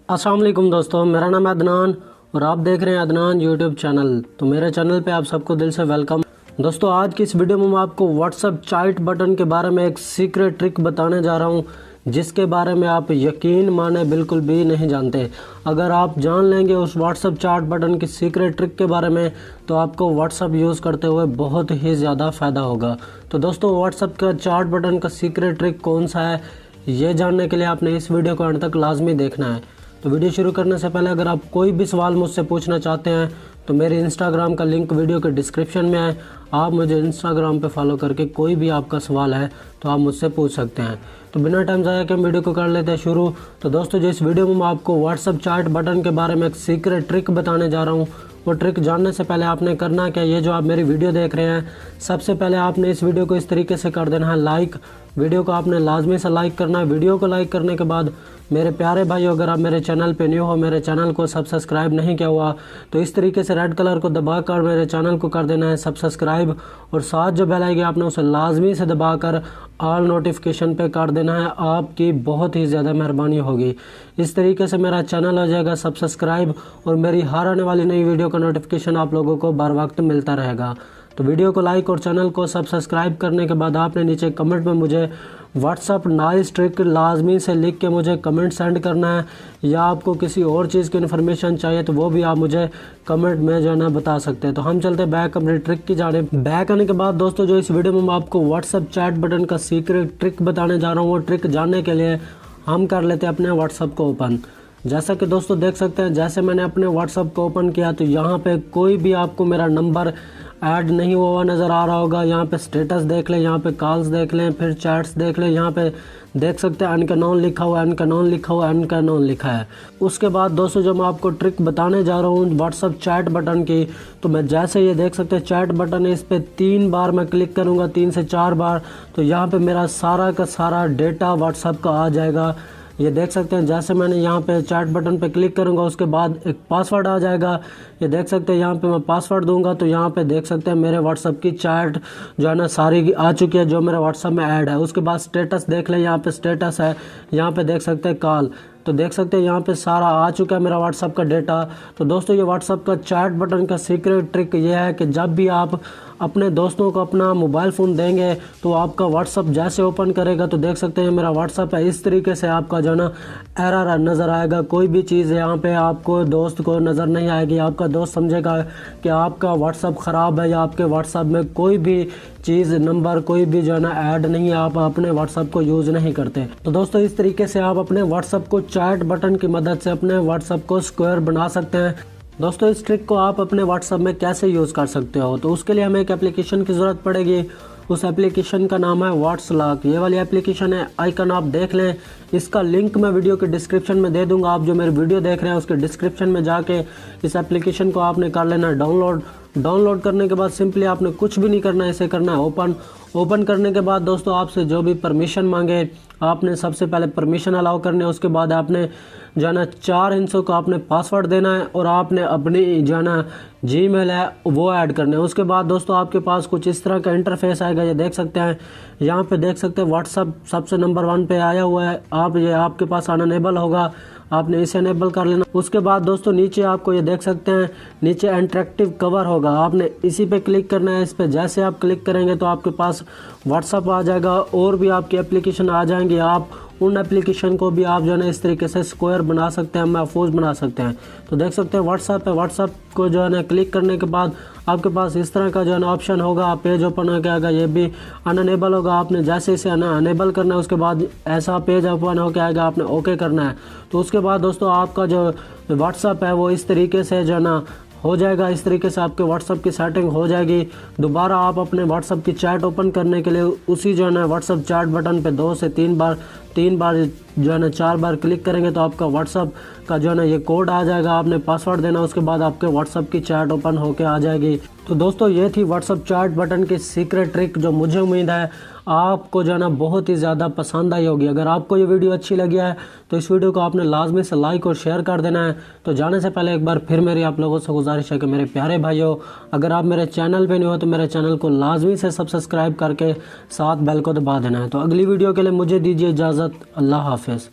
अस्सलाम वालेकुम दोस्तों, मेरा नाम है अदनान और आप देख रहे हैं अदनान यूट्यूब चैनल। तो मेरे चैनल पे आप सबको दिल से वेलकम। दोस्तों, आज की इस वीडियो में मैं आपको व्हाट्सअप चैट बटन के बारे में एक सीक्रेट ट्रिक बताने जा रहा हूँ, जिसके बारे में आप यकीन माने बिल्कुल भी नहीं जानते। अगर आप जान लेंगे उस व्हाट्सअप चैट बटन की सीक्रेट ट्रिक के बारे में, तो आपको व्हाट्सअप यूज़ करते हुए बहुत ही ज़्यादा फ़ायदा होगा। तो दोस्तों, व्हाट्सअप का चैट बटन का सीक्रेट ट्रिक कौन सा है, ये जानने के लिए आपने इस वीडियो को अंत तक लाजमी देखना है। तो वीडियो शुरू करने से पहले अगर आप कोई भी सवाल मुझसे पूछना चाहते हैं तो मेरे इंस्टाग्राम का लिंक वीडियो के डिस्क्रिप्शन में है। आप मुझे इंस्टाग्राम पे फॉलो करके कोई भी आपका सवाल है तो आप मुझसे पूछ सकते हैं। तो बिना टाइम ज़ाया के हम वीडियो को कर लेते हैं शुरू। तो दोस्तों, जो इस वीडियो में मैं आपको व्हाट्सअप चैट बटन के बारे में एक सीक्रेट ट्रिक बताने जा रहा हूँ, वो ट्रिक जानने से पहले आपने करना क्या, ये जो आप मेरी वीडियो देख रहे हैं, सबसे पहले आपने इस वीडियो को इस तरीके से कर देना है लाइक। वीडियो को आपने लाजमी से लाइक करना है। वीडियो को लाइक करने के बाद मेरे प्यारे भाइयों, अगर आप मेरे चैनल पे न्यू हो, मेरे चैनल को सब्सक्राइब नहीं किया हुआ, तो इस तरीके से रेड कलर को दबाकर मेरे चैनल को कर देना है सब्सक्राइब, और साथ जो बेल आएगी आपने उसे लाजमी से दबाकर ऑल नोटिफिकेशन पे कर देना है। आपकी बहुत ही ज़्यादा मेहरबानी होगी। इस तरीके से मेरा चैनल हो जाएगा सब्सक्राइब और मेरी हर आने वाली नई वीडियो का नोटिफिकेशन आप लोगों को बर वक्त मिलता रहेगा। तो वीडियो को लाइक और चैनल को सब्सक्राइब करने के बाद आपने नीचे कमेंट में मुझे व्हाट्सअप नाइस ट्रिक लाजमी से लिख के मुझे कमेंट सेंड करना है, या आपको किसी और चीज़ की इन्फॉर्मेशन चाहिए तो वो भी आप मुझे कमेंट में जो है ना बता सकते हैं। तो हम चलते बैक अपनी ट्रिक की जानिब। बैक आने के बाद दोस्तों, जो इस वीडियो में मैं आपको व्हाट्सअप चैट बटन का सीक्रेट ट्रिक बताने जा रहा हूँ, वो ट्रिक जानने के लिए हम कर लेते हैं अपने व्हाट्सअप को ओपन। जैसा कि दोस्तों देख सकते हैं, जैसे मैंने अपने व्हाट्सअप को ओपन किया तो यहाँ पे कोई भी आपको मेरा नंबर ऐड नहीं हुआ नज़र आ रहा होगा। यहाँ पे स्टेटस देख लें, यहाँ पे कॉल्स देख लें, फिर चैट्स देख लें। यहाँ पे देख सकते हैं अनकनोन लिखा हुआ, अनकनोन लिखा हुआ, अनकनोन लिखा है। उसके बाद दोस्तों, जो मैं आपको ट्रिक बताने जा रहा हूँ व्हाट्सअप चैट बटन की, तो मैं जैसे ये देख सकते हैं चैट बटन है, इस पर 3 बार मैं क्लिक करूँगा, 3 से 4 बार, तो यहाँ पर मेरा सारा का सारा डेटा व्हाट्सअप का आ जाएगा। ये देख सकते हैं जैसे मैंने यहाँ पे चैट बटन पे क्लिक करूँगा, उसके बाद एक पासवर्ड आ जाएगा। ये देख सकते हैं यहाँ पे मैं पासवर्ड दूंगा तो यहाँ पे देख सकते हैं मेरे व्हाट्सअप की चैट जो है ना सारी आ चुकी है, जो मेरे व्हाट्सअप में ऐड है। उसके बाद स्टेटस देख लें, यहाँ पे स्टेटस है, यहाँ पे देख सकते हैं कॉल, तो देख सकते हैं यहाँ पे सारा आ चुका है मेरा व्हाट्सअप का डेटा। तो दोस्तों, ये व्हाट्सअप का चैट बटन का सीक्रेट ट्रिक ये है कि जब भी आप अपने दोस्तों को अपना मोबाइल फ़ोन देंगे तो आपका व्हाट्सअप जैसे ओपन करेगा तो देख सकते हैं मेरा व्हाट्सअप है, इस तरीके से आपका जो है ना एरर नज़र आएगा। कोई भी चीज़ यहाँ पे आपको दोस्त को नज़र नहीं आएगी। आपका दोस्त समझेगा कि आपका व्हाट्सअप ख़राब है, या आपके व्हाट्सअप में कोई भी चीज़ नंबर कोई भी जो है ना ऐड नहीं है, आप अपने व्हाट्सअप को यूज़ नहीं करते। तो दोस्तों, इस तरीके से आप अपने व्हाट्सअप को चैट बटन की मदद से अपने व्हाट्सअप को सिक्योर बना सकते हैं। दोस्तों, इस ट्रिक को आप अपने व्हाट्सअप में कैसे यूज़ कर सकते हो, तो उसके लिए हमें एक एप्लीकेशन की ज़रूरत पड़ेगी। उस एप्लीकेशन का नाम है व्हाट्सलॉक। ये वाली एप्लीकेशन है, आइकन आप देख लें। इसका लिंक मैं वीडियो के डिस्क्रिप्शन में दे दूंगा। आप जो मेरी वीडियो देख रहे हैं उसके डिस्क्रिप्शन में जाके इस एप्लीकेशन को आपने कर लेना डाउनलोड। डाउनलोड करने के बाद सिंपली आपने कुछ भी नहीं करना है, इसे करना है ओपन। ओपन करने के बाद दोस्तों, आपसे जो भी परमिशन मांगे आपने सबसे पहले परमिशन अलाउ करने है। उसके बाद आपने जो है ना 4 हिस्सों का आपने पासवर्ड देना है, और आपने अपनी जो है ना जीमेल है वो ऐड करने है। उसके बाद दोस्तों, आपके पास कुछ इस तरह का इंटरफेस आएगा। ये देख सकते हैं, यहाँ पे देख सकते हैं व्हाट्सअप सबसे नंबर 1 पे आया हुआ है। ये आपके पास अनेबल होगा, आपने इसे अनेबल कर लेना। उसके बाद दोस्तों, नीचे आपको ये देख सकते हैं, नीचे इंटरेक्टिव कवर होगा, आपने इसी पे क्लिक करना है। इस पे जैसे आप क्लिक करेंगे तो आपके पास व्हाट्सअप आ जाएगा, और भी आपकी एप्लीकेशन आ जाएंगी। आप उन एप्लीकेशन को भी आप जो है ना इस तरीके से स्क्वायर बना सकते हैं, महफूज बना सकते हैं। तो देख सकते हैं व्हाट्सअप है, व्हाट्सअप को जो है ना क्लिक करने के बाद आपके पास इस तरह का जो है ना ऑप्शन होगा, आप पेज ओपन होकर आएगा। ये भी अनेबल होगा, आपने जैसे इसे अनेबल करना है, उसके बाद ऐसा पेज ओपन होकर आएगा, आपने ओके करना है। तो उसके बाद दोस्तों, आपका जो व्हाट्सअप है वो इस तरीके से जो है ना हो जाएगा। इस तरीके से आपके व्हाट्सअप की सेटिंग हो जाएगी। दोबारा आप अपने व्हाट्सअप की चैट ओपन करने के लिए उसी जो है ना व्हाट्सअप चैट बटन पे 2 से 3 बार जो है ना 4 बार क्लिक करेंगे तो आपका व्हाट्सअप का जो है ना ये कोड आ जाएगा। आपने पासवर्ड देना, उसके बाद आपके व्हाट्सअप की चैट ओपन होके आ जाएगी। तो दोस्तों, ये थी व्हाट्सअप चैट बटन की सीक्रेट ट्रिक, जो मुझे उम्मीद है आपको जो है ना बहुत ही ज़्यादा पसंद आई होगी। अगर आपको ये वीडियो अच्छी लगी है तो इस वीडियो को आपने लाजमी से लाइक और शेयर कर देना है। तो जाने से पहले एक बार फिर मेरी आप लोगों से गुजारिश है कि मेरे प्यारे भाइयों, अगर आप मेरे चैनल पे नहीं हो तो मेरे चैनल को लाजमी से सब्सक्राइब करके साथ बेल को दबा देना है। तो अगली वीडियो के लिए मुझे दीजिए इजाज़त। अल्लाह हाफिज़।